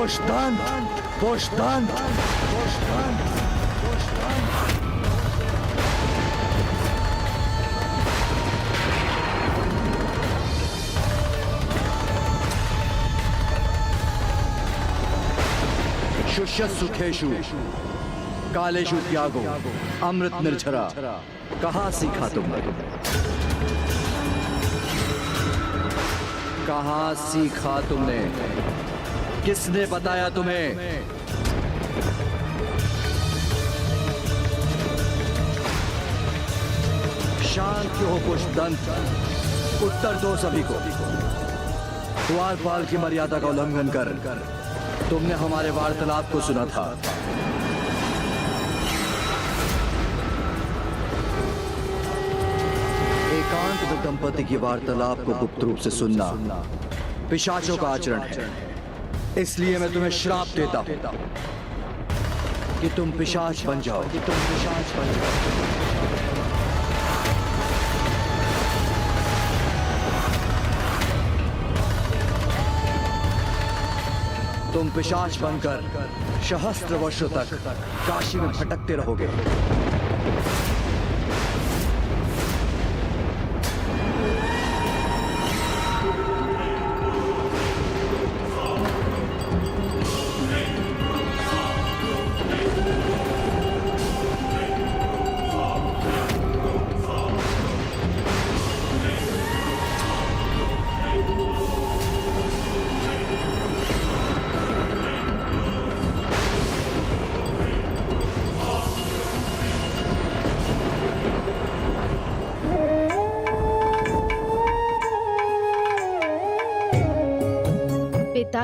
पोषदान, पोषदान, पोषदान, पोषदान। शुष्यस्सु खेषु कालेषु त्यागो अमृत निर्झरा। कहाँ सीखा तुमने? कहाँ सीखा तुमने? किसने बताया तुम्हें? शांत क्यों हो पुष्पदंत? उत्तर दो सभी को। द्वारपाल की मर्यादा का उल्लंघन कर तुमने हमारे वार्तालाप को सुना था। एकांत में दंपति की वार्तालाप को गुप्त रूप से सुनना पिशाचों का आचरण है। इसलिए मैं तुम्हें श्राप देता हूं कि तुम पिशाच बन जाओ, कि तुम पिशाच बन जाओ। तुम पिशाच बनकर सहस्त्र वर्षों तक काशी में भटकते रहोगे।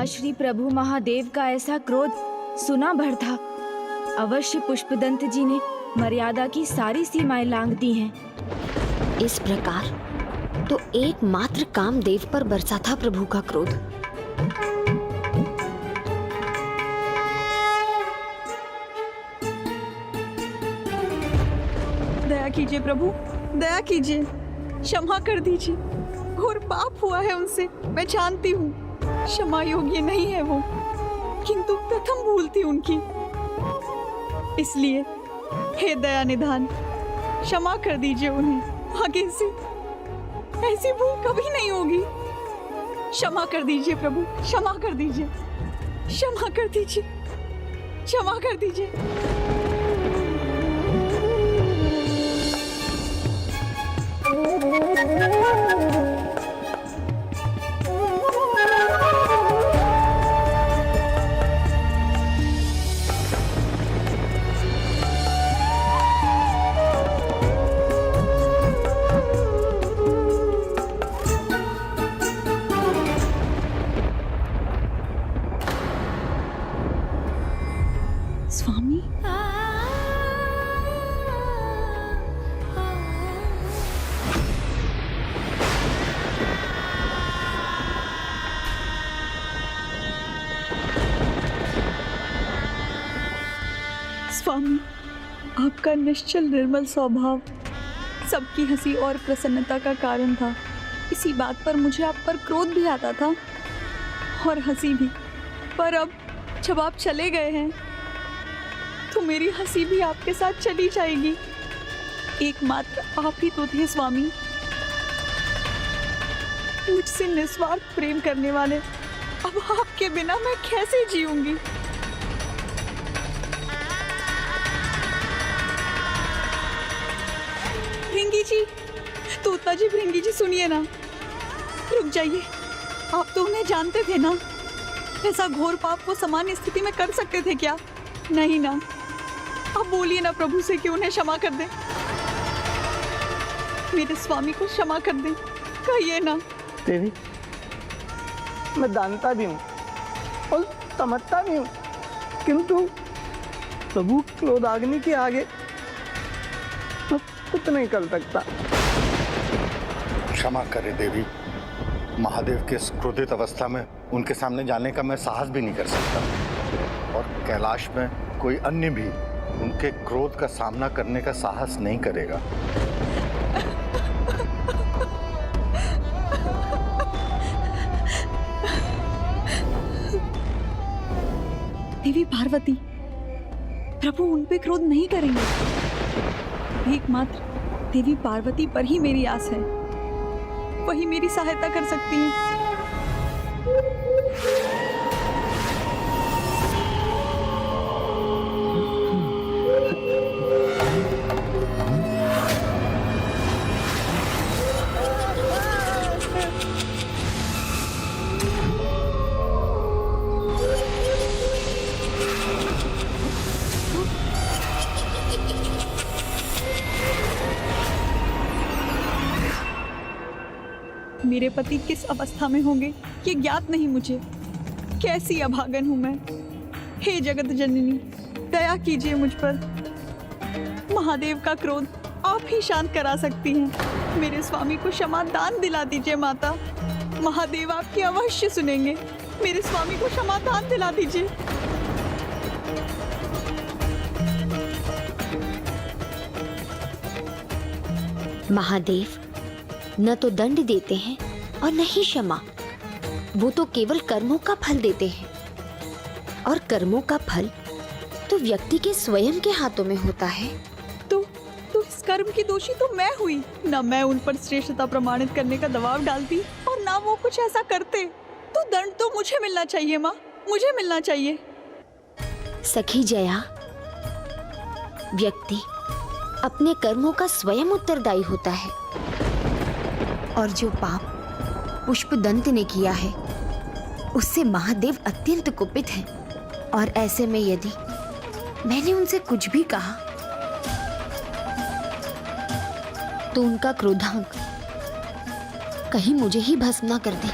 श्री प्रभु महादेव का ऐसा क्रोध सुना भर था। अवश्य पुष्पदंत जी ने मर्यादा की सारी सीमाएं लांघ दी हैं। इस प्रकार तो एकमात्र कामदेव पर बरसा था प्रभु का क्रोध। दया कीजिए प्रभु, दया कीजिए, क्षमा कर दीजिए। घोर पाप हुआ है उनसे, मैं जानती हूँ। क्षमा योग्य नहीं है वो, किंतु प्रथम भूल थी उनकी। इसलिए हे दया निधान, क्षमा कर दीजिए उन्हें। आगे से ऐसी भूल कभी नहीं होगी। क्षमा कर दीजिए प्रभु, क्षमा कर दीजिए, क्षमा कर दीजिए, क्षमा कर दीजिए। स्वामी, स्वामी, आपका निश्चल निर्मल स्वभाव सबकी हंसी और प्रसन्नता का कारण था। इसी बात पर मुझे आप पर क्रोध भी आता था और हंसी भी। पर अब जब आप चले गए हैं तो मेरी हंसी भी आपके साथ चली जाएगी। एकमात्र आप ही तो थे स्वामी, मुझसे निस्वार्थ प्रेम करने वाले। अब आपके बिना मैं कैसे जीऊंगी? भृंगी जी, तोता जी, भृंगी जी सुनिए ना, रुक जाइए। आप तो उन्हें जानते थे ना? ऐसा घोर पाप वो सामान्य स्थिति में कर सकते थे क्या? नहीं ना। आप बोलिए ना प्रभु से कि उन्हें क्षमा कर दें। मेरे स्वामी को क्षमा कर दें, कहिए ना। देवी, मैं जानता भी हूँ और समझता भी हूँ, किंतु प्रभु क्रोधाग्नि के आगे मैं कुछ नहीं कर सकता। क्षमा करे देवी, महादेव के इस क्रोधित अवस्था में उनके सामने जाने का मैं साहस भी नहीं कर सकता, और कैलाश में कोई अन्य भी उनके क्रोध का सामना करने का साहस नहीं करेगा। पार्वती, प्रभु उन पे क्रोध नहीं करेंगे। एकमात्र देवी पार्वती पर ही मेरी आस है, वही मेरी सहायता कर सकती हैं। मेरे पति किस अवस्था में होंगे ये ज्ञात नहीं मुझे। कैसी अभागन हूं मैं। हे जगत जननी, दया कीजिए मुझ पर। महादेव का क्रोध आप ही शांत करा सकती हैं। मेरे स्वामी को क्षमा दान दिला दीजिए माता। महादेव आपकी अवश्य सुनेंगे। मेरे स्वामी को क्षमा दान दिला दीजिए। महादेव न तो दंड देते हैं और न ही क्षमा। वो तो केवल कर्मों का फल देते हैं, और कर्मों का फल तो व्यक्ति के स्वयं के हाथों में होता है। तो इस कर्म की दोषी तो मैं हुई। न मैं उन पर श्रेष्ठता प्रमाणित करने का दबाव डालती और ना वो कुछ ऐसा करते। तो दंड तो मुझे मिलना चाहिए माँ, मुझे मिलना चाहिए। सखी जया, व्यक्ति अपने कर्मों का स्वयं उत्तरदायी होता है, और जो पाप पुष्पदंत ने किया है उससे महादेव अत्यंत कुपित हैं। और ऐसे में यदि मैंने उनसे कुछ भी कहा तो उनका क्रोधांक कहीं मुझे ही भस्म न कर दे।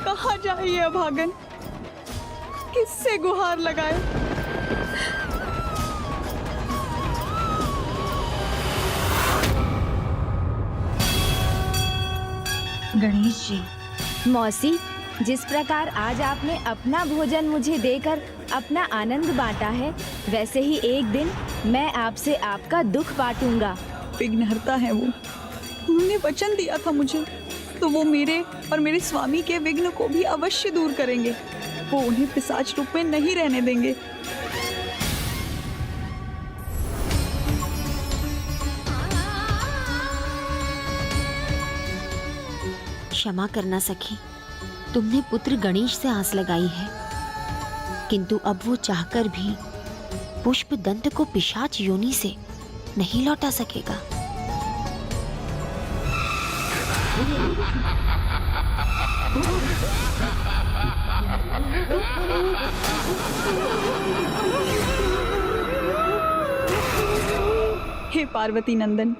कहाँ जाए ये अभागन, किससे गुहार लगाए। गणेश जी। मौसी, जिस प्रकार आज आपने अपना भोजन मुझे देकर अपना आनंद बांटा है, वैसे ही एक दिन मैं आपसे आपका दुख बांटूंगा। विघ्नहर्ता है वो। उन्होंने वचन दिया था मुझे, तो वो मेरे और मेरे स्वामी के विघ्न को भी अवश्य दूर करेंगे। वो उन्हें पिशाच रूप में नहीं रहने देंगे। क्षमा करना सखी, तुमने पुत्र गणेश से आस लगाई है, किंतु अब वो चाहकर भी पुष्पदंत को पिशाच योनि से नहीं लौटा सकेगा। हे पार्वती नंदन,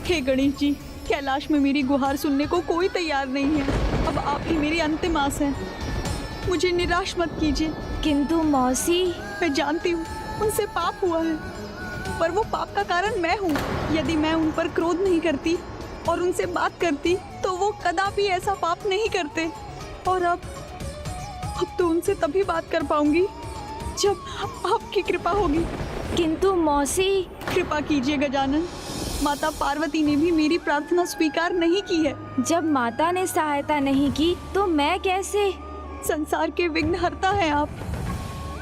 हे गणेश जी, कैलाश में मेरी गुहार सुनने को कोई तैयार नहीं है। अब आप ही मेरी अंतिम आस हैं। मुझे निराश मत कीजिए। किंतु मौसी, मैं जानती हूँ उनसे पाप हुआ है, पर वो पाप का कारण मैं हूँ। यदि मैं उन पर क्रोध नहीं करती और उनसे बात करती तो वो कदापि ऐसा पाप नहीं करते। और अब तो उनसे तभी बात कर पाऊंगी जब आपकी कृपा होगी। किंतु मौसी, कृपा कीजिए गजानन। माता पार्वती ने भी मेरी प्रार्थना स्वीकार नहीं की है। जब माता ने सहायता नहीं की तो मैं कैसे? संसार के विघ्नहर्ता हैं आप,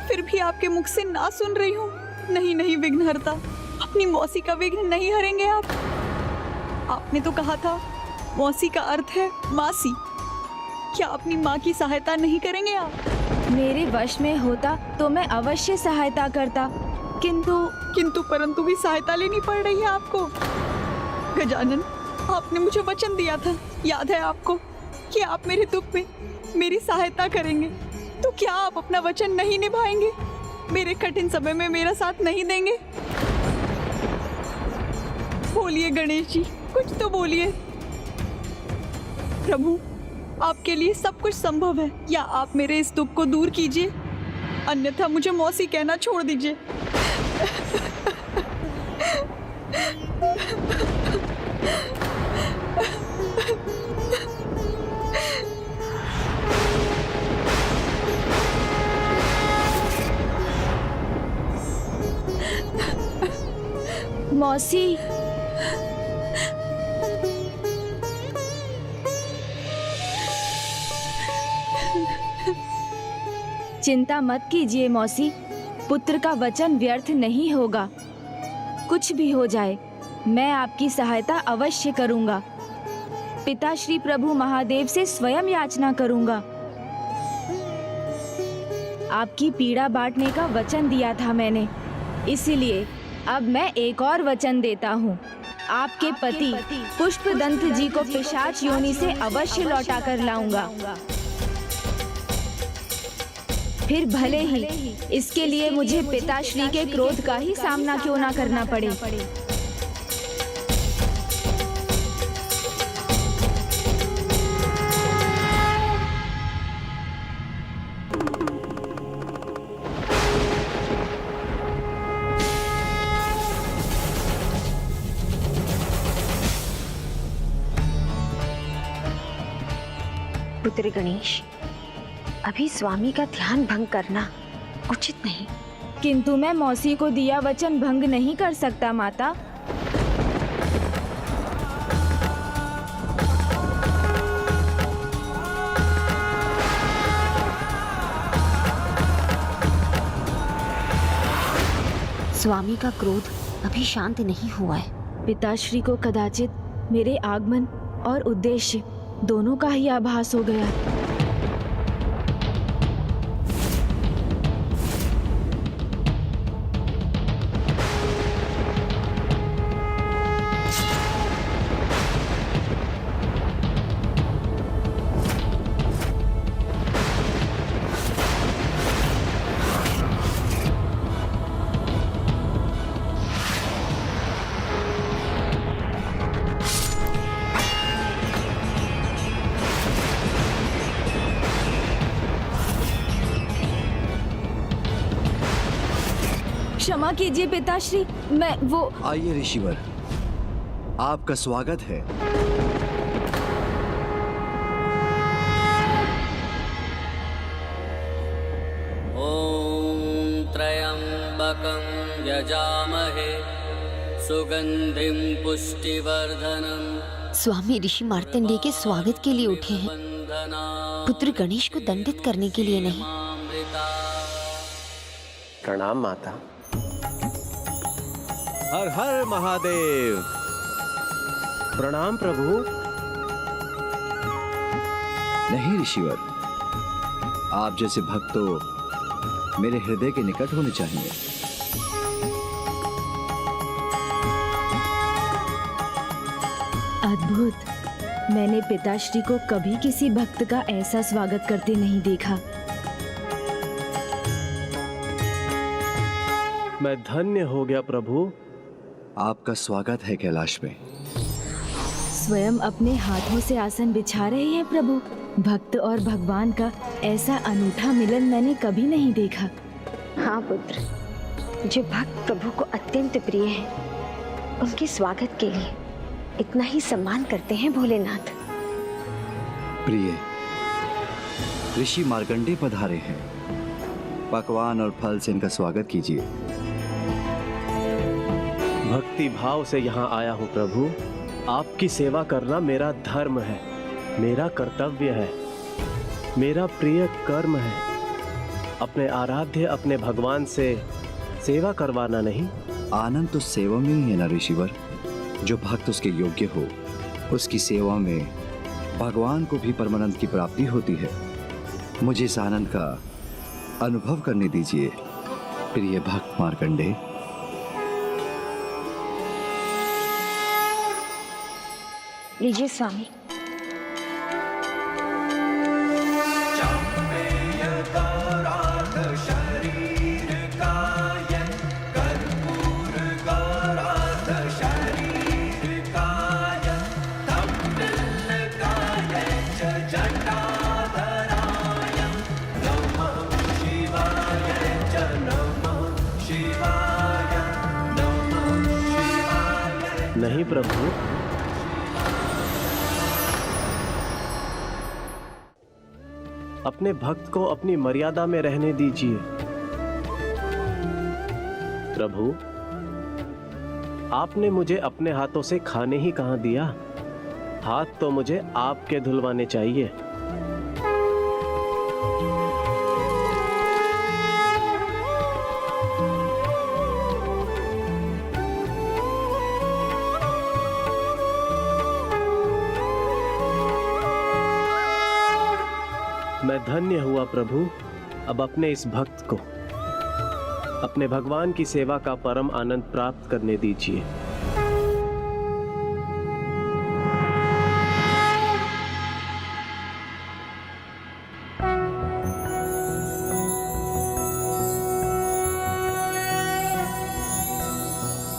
फिर भी आपके मुख से ना सुन रही हूँ। नहीं नहीं विघ्नहर्ता, अपनी मौसी का विघ्न नहीं हरेंगे आप। आपने तो कहा था मौसी का अर्थ है मासी। क्या अपनी माँ की सहायता नहीं करेंगे आप? मेरे वश में होता तो मैं अवश्य सहायता करता, किंतु परंतु भी सहायता लेनी पड़ रही है आपको। गजानन, आपने मुझे वचन दिया था, याद है आपको, कि आप मेरे दुख में मेरी सहायता करेंगे। तो क्या आप अपना वचन नहीं निभाएंगे? मेरे कठिन समय में मेरा साथ नहीं देंगे? बोलिए गणेश जी, कुछ तो बोलिए। प्रभु, आपके लिए सब कुछ संभव है। या आप मेरे इस दुख को दूर कीजिए, अन्यथा मुझे मौसी कहना छोड़ दीजिए। मौसी, चिंता मत कीजिए मौसी, पुत्र का वचन व्यर्थ नहीं होगा। कुछ भी हो जाए, मैं आपकी सहायता अवश्य करूंगा। पिता श्री प्रभु महादेव से स्वयं याचना करूंगा। आपकी पीड़ा बांटने का वचन दिया था मैंने, इसीलिए अब मैं एक और वचन देता हूँ। आपके पति पुष्पदंत जी को पिशाच योनि से अवश्य लौटा कर लाऊंगा। फिर भले ही इसके लिए मुझे पिताश्री के क्रोध का ही सामना क्यों ना करना पड़े। पुत्र गणेश, अभी स्वामी का ध्यान भंग करना उचित नहीं। किंतु मैं मौसी को दिया वचन भंग नहीं कर सकता माता। स्वामी का क्रोध अभी शांत नहीं हुआ है। पिताश्री को कदाचित मेरे आगमन और उद्देश्य दोनों का ही आभास हो गया। क्षमा कीजिए पिताश्री, मैं वो। आइए ऋषिवर, आपका स्वागत है। ॐ त्र्यम्बकं यजामहे सुगन्धिं पुष्टिवर्धनम्। स्वामी ऋषि मार्तंडेय के स्वागत के लिए उठे हैं, पुत्र गणेश को दंडित करने के लिए नहीं। प्रणाम माता। हर हर महादेव। प्रणाम प्रभु। नहीं ऋषिवर, आप जैसे भक्त तो मेरे हृदय के निकट होने चाहिए। अद्भुत, मैंने पिताश्री को कभी किसी भक्त का ऐसा स्वागत करते नहीं देखा। मैं धन्य हो गया प्रभु। आपका स्वागत है कैलाश में। स्वयं अपने हाथों से आसन बिछा रहे हैं प्रभु। भक्त और भगवान का ऐसा अनूठा मिलन मैंने कभी नहीं देखा। हाँ पुत्र, जो भक्त प्रभु को अत्यंत प्रिय है, उनके स्वागत के लिए इतना ही सम्मान करते हैं भोलेनाथ। प्रिय, ऋषि मार्कंडेय पधारे हैं। पकवान और फल से इनका स्वागत कीजिए। भक्ति भाव से यहाँ आया हूँ प्रभु। आपकी सेवा करना मेरा धर्म है, मेरा कर्तव्य है, मेरा प्रिय कर्म है। अपने आराध्य अपने भगवान से सेवा करवाना नहीं। आनंद तो सेवा में ही है ना ऋषिवर। जो भक्त उसके योग्य हो, उसकी सेवा में भगवान को भी परमानंद की प्राप्ति होती है। मुझे इस आनंद का अनुभव करने दीजिए प्रिय भक्त मार्कंडेय। लीजिए स्वामी। नहीं प्रभु, अपने भक्त को अपनी मर्यादा में रहने दीजिए। प्रभु, आपने मुझे अपने हाथों से खाने ही कहाँ दिया। हाथ तो मुझे आपके धुलवाने चाहिए। मैं धन्य हुआ प्रभु। अब अपने इस भक्त को अपने भगवान की सेवा का परम आनंद प्राप्त करने दीजिए।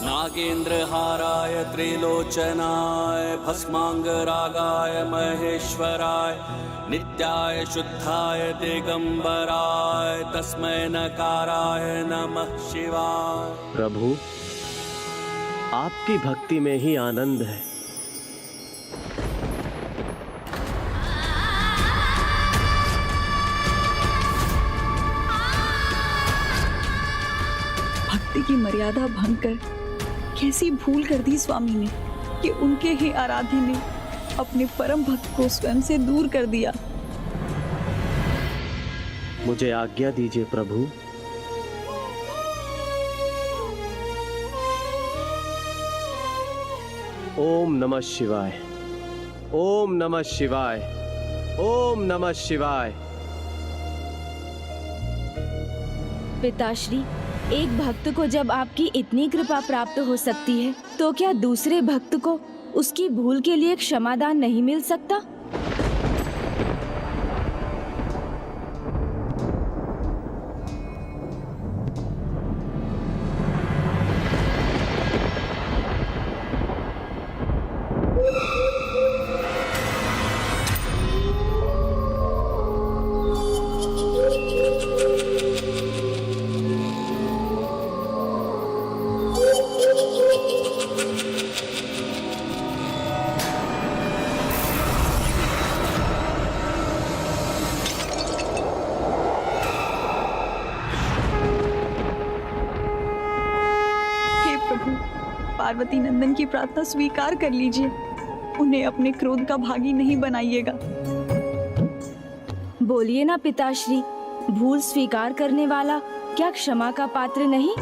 नागेन्द्रहाराय त्रिलोचनाय भस्मांगरागाय महेश्वराय नित्याय शुद्धाय दिगंबराय तस्मै नकाराय नमः शिवाय। प्रभु, आपकी भक्ति में ही आनंद है। भक्ति की मर्यादा भंग कर कैसी भूल कर दी स्वामी ने कि उनके ही आराध्य ने अपने परम भक्त को स्वयं से दूर कर दिया। मुझे आज्ञा दीजिए प्रभु। ओम नमः शिवाय, ओम नमः शिवाय, ओम नमः शिवाय। पिताश्री, एक भक्त को जब आपकी इतनी कृपा प्राप्त हो सकती है, तो क्या दूसरे भक्त को उसकी भूल के लिए क्षमादान नहीं मिल सकता? पार्वती नंदन की प्रार्थना स्वीकार कर लीजिए। उन्हें अपने क्रोध का भागी नहीं बनाइएगा। बोलिए ना पिताश्री, भूल स्वीकार करने वाला क्या क्षमा का पात्र नहीं?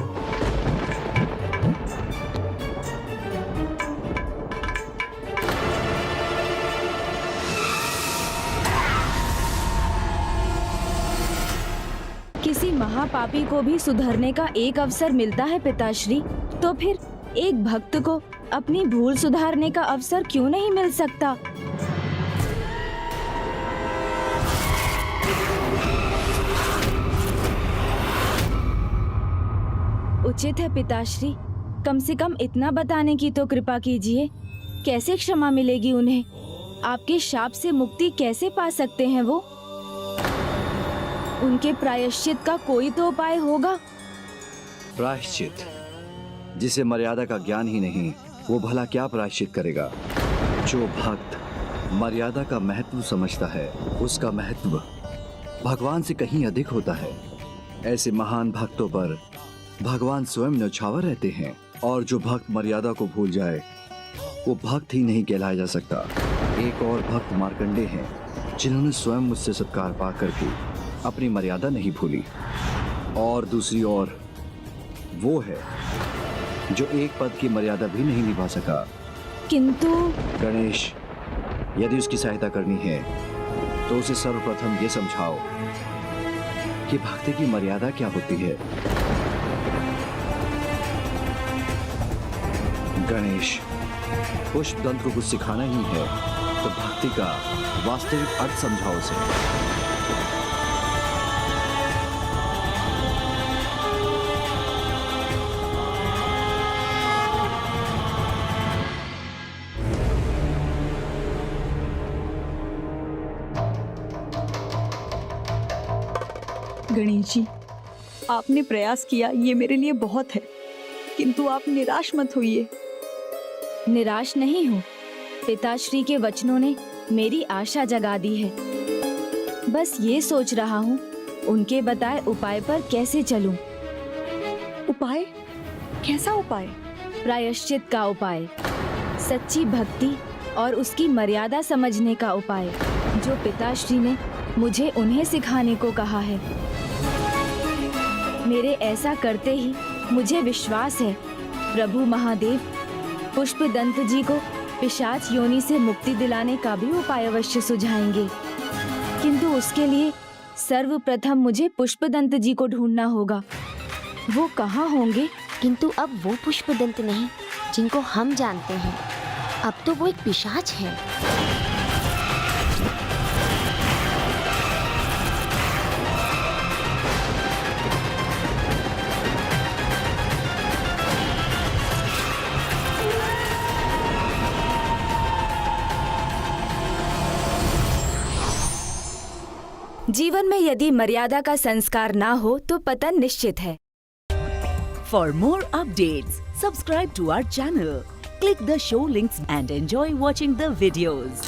किसी महापापी को भी सुधरने का एक अवसर मिलता है पिताश्री, तो फिर एक भक्त को अपनी भूल सुधारने का अवसर क्यों नहीं मिल सकता? उचित है पिताश्री, कम से कम इतना बताने की तो कृपा कीजिए। कैसे क्षमा मिलेगी उन्हें? आपके शाप से मुक्ति कैसे पा सकते हैं वो? उनके प्रायश्चित का कोई तो उपाय होगा। प्रायश्चित? जिसे मर्यादा का ज्ञान ही नहीं, वो भला क्या प्रायश्चित करेगा? जो भक्त मर्यादा का महत्व समझता है, उसका महत्व भगवान से कहीं अधिक होता है। ऐसे महान भक्तों पर भगवान स्वयं न्यौछावर रहते हैं, और जो भक्त मर्यादा को भूल जाए वो भक्त ही नहीं कहलाया जा सकता। एक और भक्त मार्कंडेय हैं, जिन्होंने स्वयं मुझसे सत्कार पाकर भी अपनी मर्यादा नहीं भूली, और दूसरी ओर वो है जो एक पद की मर्यादा भी नहीं निभा सका। किंतु गणेश, यदि उसकी सहायता करनी है तो उसे सर्वप्रथम ये समझाओ कि भक्ति की मर्यादा क्या होती है। गणेश, पुष्पदंत को कुछ सिखाना ही है तो भक्ति का वास्तविक अर्थ समझाओ उसे। गणेश जी, आपने प्रयास किया, ये मेरे लिए बहुत है, किंतु आप निराश मत होइए। निराश नहीं हूँ। पिताश्री के वचनों ने मेरी आशा जगा दी है। बस ये सोच रहा हूँ उनके बताए उपाय पर कैसे चलूं। उपाय? कैसा उपाय? प्रायश्चित का उपाय, सच्ची भक्ति और उसकी मर्यादा समझने का उपाय, जो पिताश्री ने मुझे उन्हें सिखाने को कहा है। मेरे ऐसा करते ही मुझे विश्वास है प्रभु महादेव पुष्पदंत जी को पिशाच योनि से मुक्ति दिलाने का भी उपाय अवश्य सुझाएंगे। किंतु उसके लिए सर्वप्रथम मुझे पुष्पदंत जी को ढूंढना होगा। वो कहाँ होंगे? किंतु अब वो पुष्पदंत नहीं जिनको हम जानते हैं, अब तो वो एक पिशाच है। जीवन में यदि मर्यादा का संस्कार ना हो तो पतन निश्चित है। For more updates, subscribe to our channel, click the show links and enjoy watching the videos.